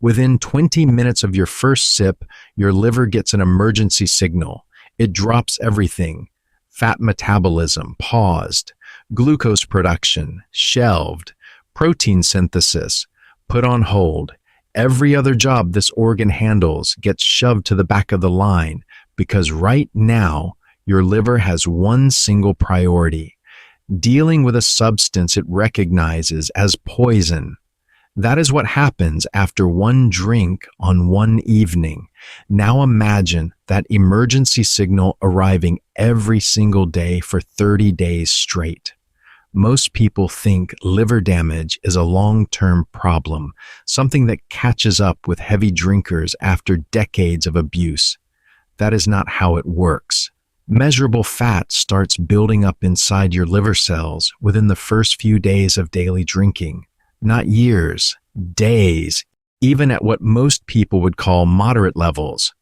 Within 20 minutes of your first sip, your liver gets an emergency signal. It drops everything. Fat metabolism paused, glucose production shelved, protein synthesis put on hold. Every other job this organ handles gets shoved to the back of the line because right now your liver has one single priority: dealing with a substance it recognizes as poison. That is what happens after one drink on one evening. Now imagine that emergency signal arriving every single day for 30 days straight. Most people think liver damage is a long-term problem, something that catches up with heavy drinkers after decades of abuse. That is not how it works. Measurable fat starts building up inside your liver cells within the first few days of daily drinking. Not years, days, even at what most people would call moderate levels.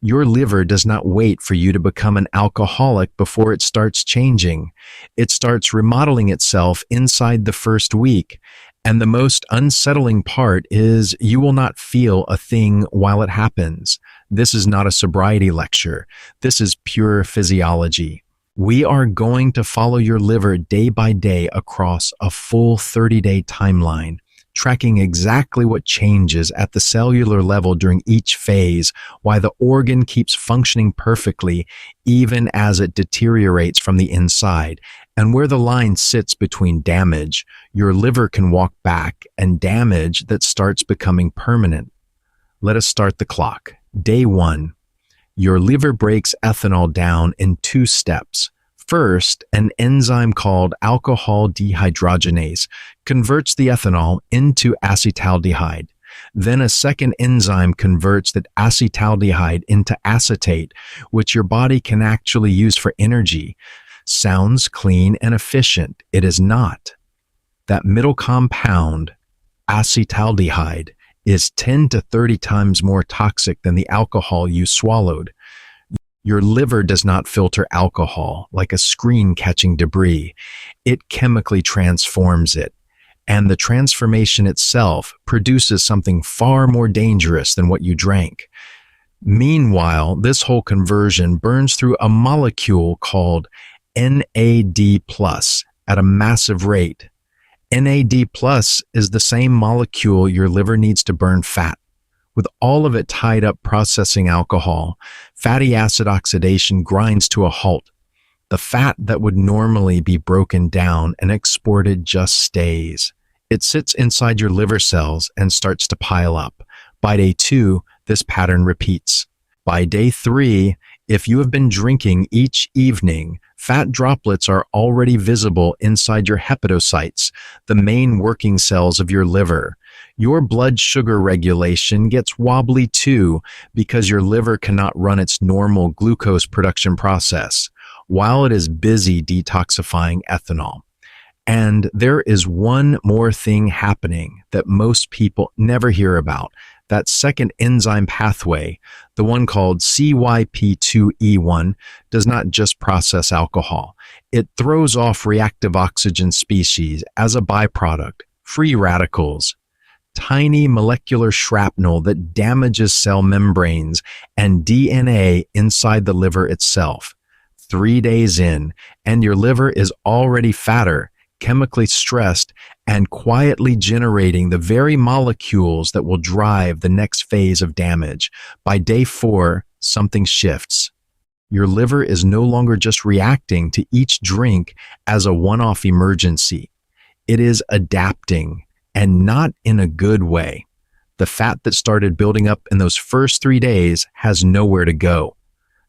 Your liver does not wait for you to become an alcoholic before it starts changing. It starts remodeling itself inside the first week. And the most unsettling part is you will not feel a thing while it happens. This is not a sobriety lecture. This is pure physiology. We are going to follow your liver day by day across a full 30-day timeline, tracking exactly what changes at the cellular level during each phase, why the organ keeps functioning perfectly even as it deteriorates from the inside, and where the line sits between damage your liver can walk back and damage that starts becoming permanent. Let us start the clock. Day 1. Your liver breaks ethanol down in 2 steps. First, an enzyme called alcohol dehydrogenase converts the ethanol into acetaldehyde. Then a second enzyme converts that acetaldehyde into acetate, which your body can actually use for energy. Sounds clean and efficient. It is not. That middle compound, acetaldehyde, is 10 to 30 times more toxic than the alcohol you swallowed. Your liver does not filter alcohol like a screen catching debris. It chemically transforms it. And the transformation itself produces something far more dangerous than what you drank. Meanwhile, this whole conversion burns through a molecule called NAD+ at a massive rate. NAD+ is the same molecule your liver needs to burn fat. With all of it tied up processing alcohol, fatty acid oxidation grinds to a halt. The fat that would normally be broken down and exported just stays. It sits inside your liver cells and starts to pile up. By day 2, this pattern repeats. By day 3, if you have been drinking each evening, fat droplets are already visible inside your hepatocytes, the main working cells of your liver. Your blood sugar regulation gets wobbly too because your liver cannot run its normal glucose production process while it is busy detoxifying ethanol. And there is one more thing happening that most people never hear about. That second enzyme pathway, the one called CYP2E1, does not just process alcohol. It throws off reactive oxygen species as a byproduct, free radicals, tiny molecular shrapnel that damages cell membranes and DNA inside the liver itself. 3 days in, and your liver is already fatter, chemically stressed, and quietly generating the very molecules that will drive the next phase of damage. By day 4, something shifts. Your liver is no longer just reacting to each drink as a one-off emergency. It is adapting, and not in a good way. The fat that started building up in those first 3 days has nowhere to go.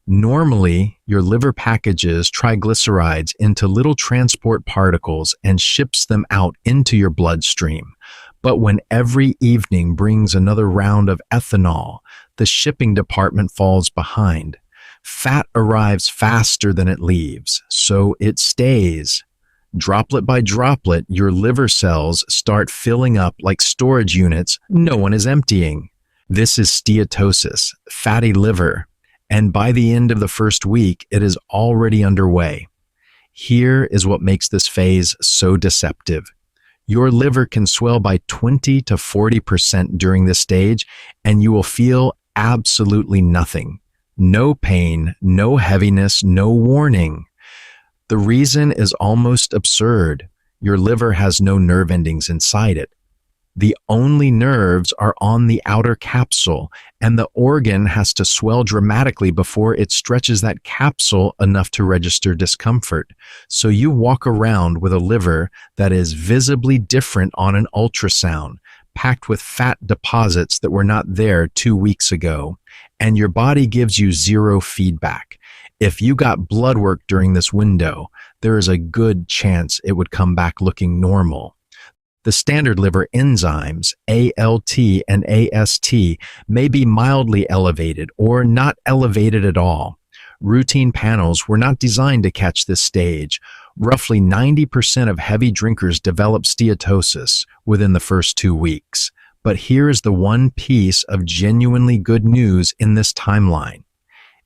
Normally, your liver packages triglycerides into little transport particles and ships them out into your bloodstream. But when every evening brings another round of ethanol, the shipping department falls behind. Fat arrives faster than it leaves, so it stays. Droplet by droplet, your liver cells start filling up like storage units no one is emptying. This is steatosis, fatty liver. And by the end of the first week, it is already underway. Here is what makes this phase so deceptive. Your liver can swell by 20 to 40% during this stage, and you will feel absolutely nothing. No pain, no heaviness, no warning. The reason is almost absurd. Your liver has no nerve endings inside it. The only nerves are on the outer capsule, and the organ has to swell dramatically before it stretches that capsule enough to register discomfort. So you walk around with a liver that is visibly different on an ultrasound, packed with fat deposits that were not there 2 weeks ago, and your body gives you zero feedback. If you got blood work during this window, there is a good chance it would come back looking normal. The standard liver enzymes, ALT and AST, may be mildly elevated or not elevated at all. Routine panels were not designed to catch this stage. Roughly 90% of heavy drinkers develop steatosis within the first 2 weeks. But here is the one piece of genuinely good news in this timeline.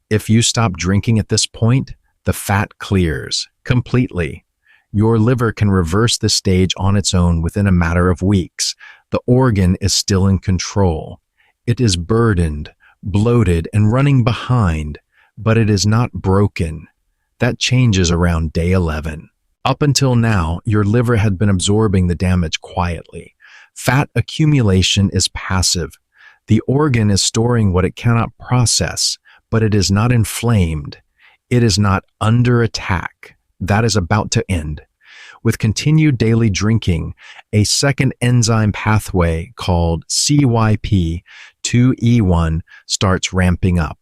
If you stop drinking at this point, the fat clears completely. Your liver can reverse the stage on its own within a matter of weeks. The organ is still in control. It is burdened, bloated, and running behind, but it is not broken. That changes around day 11. Up until now, your liver had been absorbing the damage quietly. Fat accumulation is passive. The organ is storing what it cannot process, but it is not inflamed. It is not under attack. That is about to end. With continued daily drinking, a second enzyme pathway called CYP2E1 starts ramping up.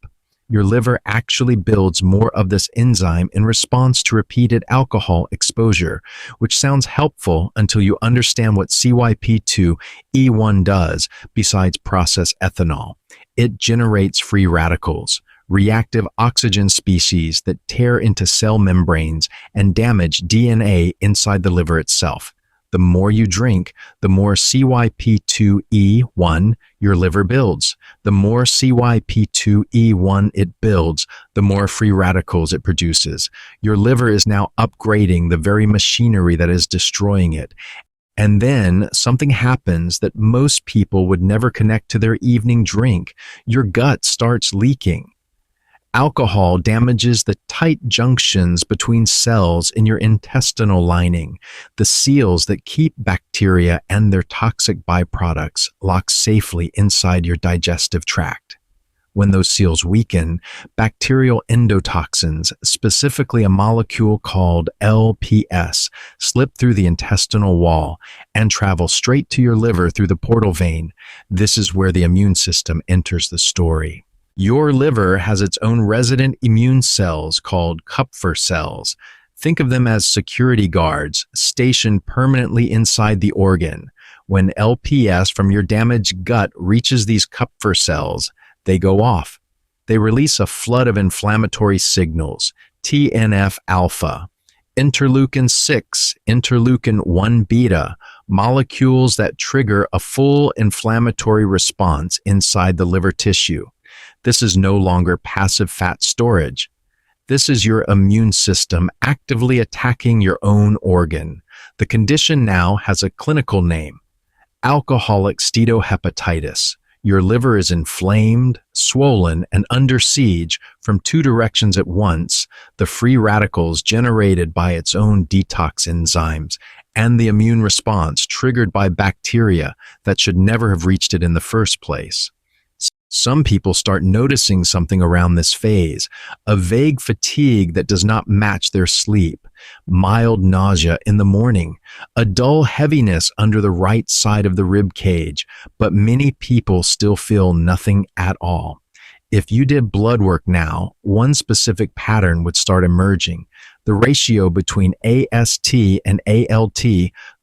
Your liver actually builds more of this enzyme in response to repeated alcohol exposure, which sounds helpful until you understand what CYP2E1 does besides process ethanol. It generates free radicals, reactive oxygen species that tear into cell membranes and damage DNA inside the liver itself. The more you drink, the more CYP2E1 your liver builds. The more CYP2E1 it builds, the more free radicals it produces. Your liver is now upgrading the very machinery that is destroying it. And then something happens that most people would never connect to their evening drink. Your gut starts leaking. Alcohol damages the tight junctions between cells in your intestinal lining, the seals that keep bacteria and their toxic byproducts locked safely inside your digestive tract. When those seals weaken, bacterial endotoxins, specifically a molecule called LPS, slip through the intestinal wall and travel straight to your liver through the portal vein. This is where the immune system enters the story. Your liver has its own resident immune cells called Kupffer cells. Think of them as security guards stationed permanently inside the organ. When LPS from your damaged gut reaches these Kupffer cells, they go off. They release a flood of inflammatory signals, TNF-alpha, interleukin-6, interleukin-1 beta, molecules that trigger a full inflammatory response inside the liver tissue. This is no longer passive fat storage. This is your immune system actively attacking your own organ. The condition now has a clinical name, alcoholic steatohepatitis. Your liver is inflamed, swollen, and under siege from 2 directions at once, the free radicals generated by its own detox enzymes, and the immune response triggered by bacteria that should never have reached it in the first place. Some people start noticing something around this phase, a vague fatigue that does not match their sleep, mild nausea in the morning, a dull heaviness under the right side of the rib cage, but many people still feel nothing at all. If you did blood work now, one specific pattern would start emerging. The ratio between AST and ALT,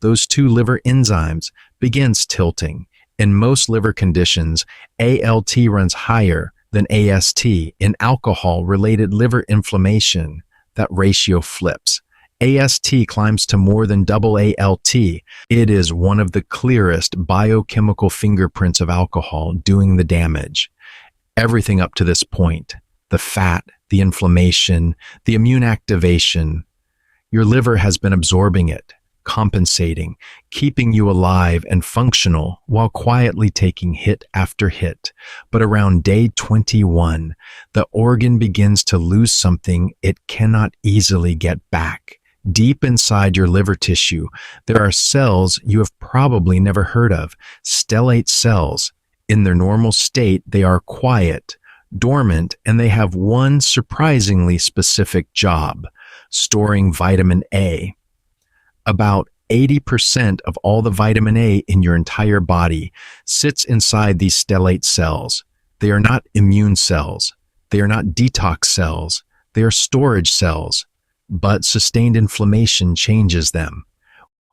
those 2 liver enzymes, begins tilting. In most liver conditions, ALT runs higher than AST. In alcohol-related liver inflammation, that ratio flips. AST climbs to more than double ALT. It is one of the clearest biochemical fingerprints of alcohol doing the damage. Everything up to this point, the fat, the inflammation, the immune activation, your liver has been absorbing it. compensating, keeping you alive and functional while quietly taking hit after hit. But around day 21, the organ begins to lose something it cannot easily get back. Deep inside your liver tissue, there are cells you have probably never heard of, stellate cells. In their normal state, they are quiet, dormant, and they have one surprisingly specific job: storing vitamin A. About 80% of all the vitamin A in your entire body sits inside these stellate cells. They are not immune cells. They are not detox cells. They are storage cells. But sustained inflammation changes them.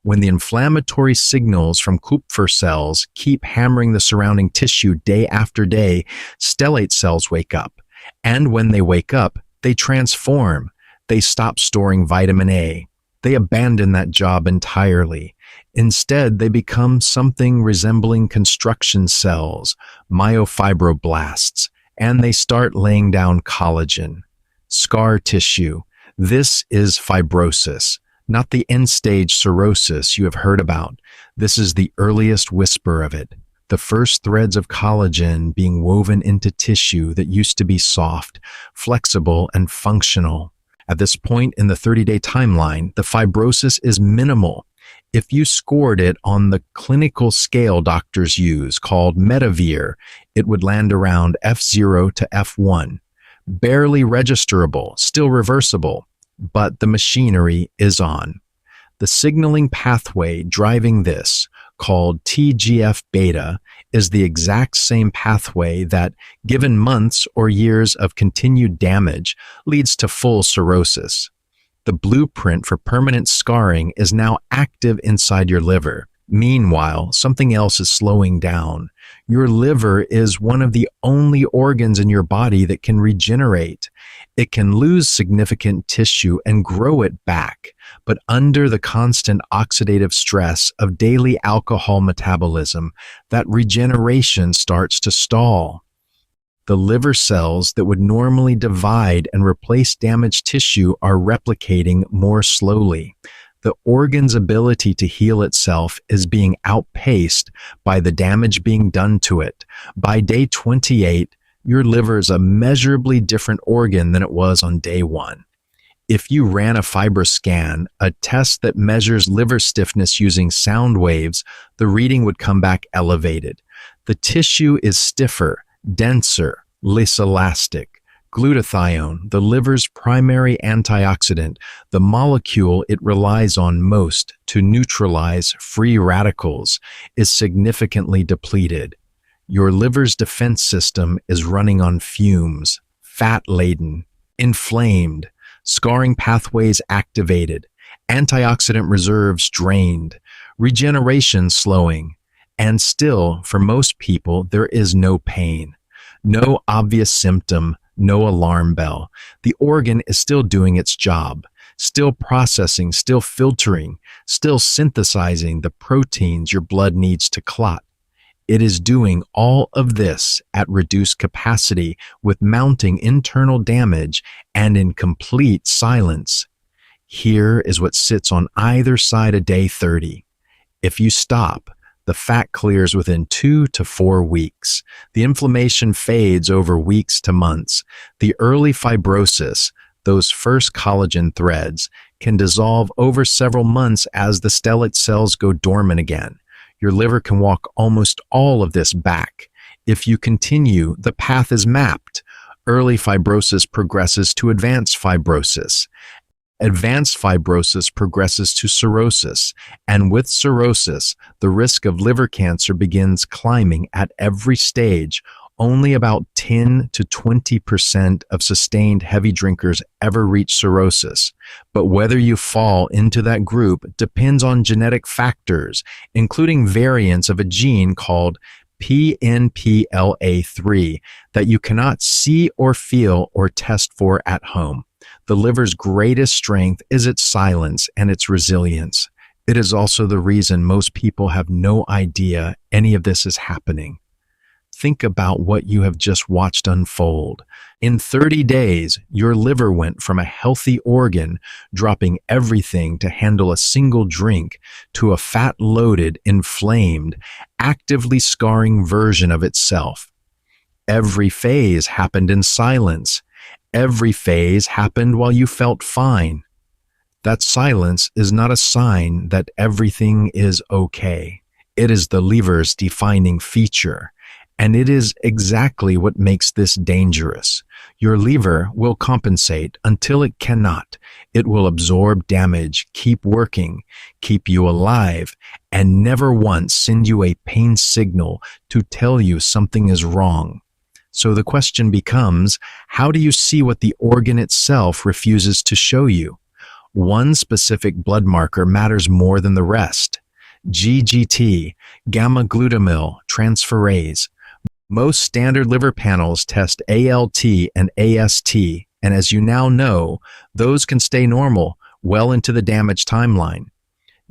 When the inflammatory signals from Kupfer cells keep hammering the surrounding tissue day after day, stellate cells wake up. And when they wake up, they transform. They stop storing vitamin A. They abandon that job entirely. Instead, they become something resembling construction cells, myofibroblasts, and they start laying down collagen, scar tissue. This is fibrosis, not the end-stage cirrhosis you have heard about. This is the earliest whisper of it, the first threads of collagen being woven into tissue that used to be soft, flexible, and functional. At this point in the 30-day timeline, the fibrosis is minimal. If you scored it on the clinical scale doctors use called Medivir, it would land around F0 to F1. Barely registerable, still reversible, but the machinery is on. The signaling pathway driving this, called TGF-beta, is the exact same pathway that, given months or years of continued damage, leads to full cirrhosis. The blueprint for permanent scarring is now active inside your liver. Meanwhile, something else is slowing down. Your liver is one of the only organs in your body that can regenerate. It can lose significant tissue and grow it back, but under the constant oxidative stress of daily alcohol metabolism, that regeneration starts to stall. The liver cells that would normally divide and replace damaged tissue are replicating more slowly. The organ's ability to heal itself is being outpaced by the damage being done to it. By day 28, your liver is a measurably different organ than it was on day 1. If you ran a FibroScan, a test that measures liver stiffness using sound waves, the reading would come back elevated. The tissue is stiffer, denser, less elastic. Glutathione, the liver's primary antioxidant, the molecule it relies on most to neutralize free radicals, is significantly depleted. Your liver's defense system is running on fumes, fat-laden, inflamed, scarring pathways activated, antioxidant reserves drained, regeneration slowing, and still, for most people, there is no pain, no obvious symptom, no alarm bell. The organ is still doing its job, still processing, still filtering, still synthesizing the proteins your blood needs to clot. It is doing all of this at reduced capacity with mounting internal damage and in complete silence. Here is what sits on either side of day 30. If you stop, the fat clears within 2 to 4 weeks. The inflammation fades over weeks to months. The early fibrosis, those first collagen threads, can dissolve over several months as the stellate cells go dormant again. Your liver can walk almost all of this back. If you continue, the path is mapped. Early fibrosis progresses to advanced fibrosis. Advanced fibrosis progresses to cirrhosis, and with cirrhosis, the risk of liver cancer begins climbing at every stage. Only about 10 to 20% of sustained heavy drinkers ever reach cirrhosis. But whether you fall into that group depends on genetic factors, including variants of a gene called PNPLA3 that you cannot see or feel or test for at home. The liver's greatest strength is its silence and its resilience. It is also the reason most people have no idea any of this is happening. think about what you have just watched unfold. In 30 days, your liver went from a healthy organ, dropping everything to handle a single drink, to a fat-loaded, inflamed, actively scarring version of itself. Every phase happened in silence. Every phase happened while you felt fine. That silence is not a sign that everything is okay. It is the liver's defining feature, and it is exactly what makes this dangerous. Your liver will compensate until it cannot. It will absorb damage, keep working, keep you alive, and never once send you a pain signal to tell you something is wrong. So the question becomes, how do you see what the organ itself refuses to show you? One specific blood marker matters more than the rest. GGT, gamma-glutamyl transferase. Most standard liver panels test ALT and AST, and as you now know, those can stay normal well into the damage timeline.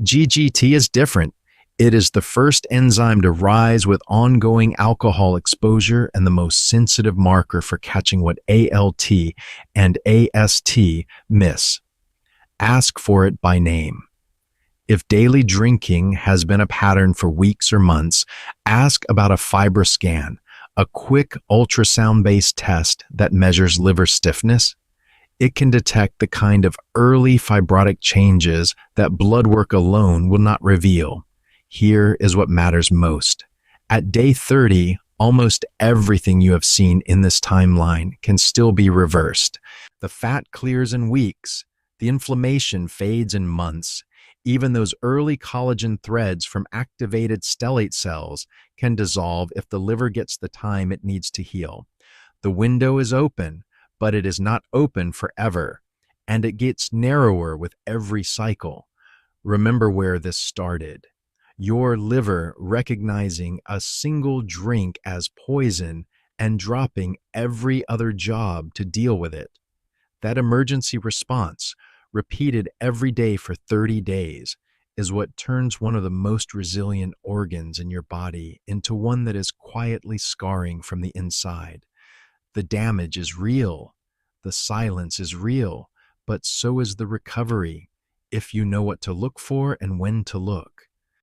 GGT is different. It is the first enzyme to rise with ongoing alcohol exposure and the most sensitive marker for catching what ALT and AST miss. Ask for it by name. If daily drinking has been a pattern for weeks or months, ask about a FibroScan, a quick ultrasound-based test that measures liver stiffness. It can detect the kind of early fibrotic changes that blood work alone will not reveal. Here is what matters most. At day 30, almost everything you have seen in this timeline can still be reversed. The fat clears in weeks. The inflammation fades in months. Even those early collagen threads from activated stellate cells can dissolve if the liver gets the time it needs to heal. The window is open, but it is not open forever, and it gets narrower with every cycle. Remember where this started. Your liver recognizing a single drink as poison and dropping every other job to deal with it. That emergency response, repeated every day for 30 days, is what turns one of the most resilient organs in your body into one that is quietly scarring from the inside. The damage is real, the silence is real, but so is the recovery, if you know what to look for and when to look.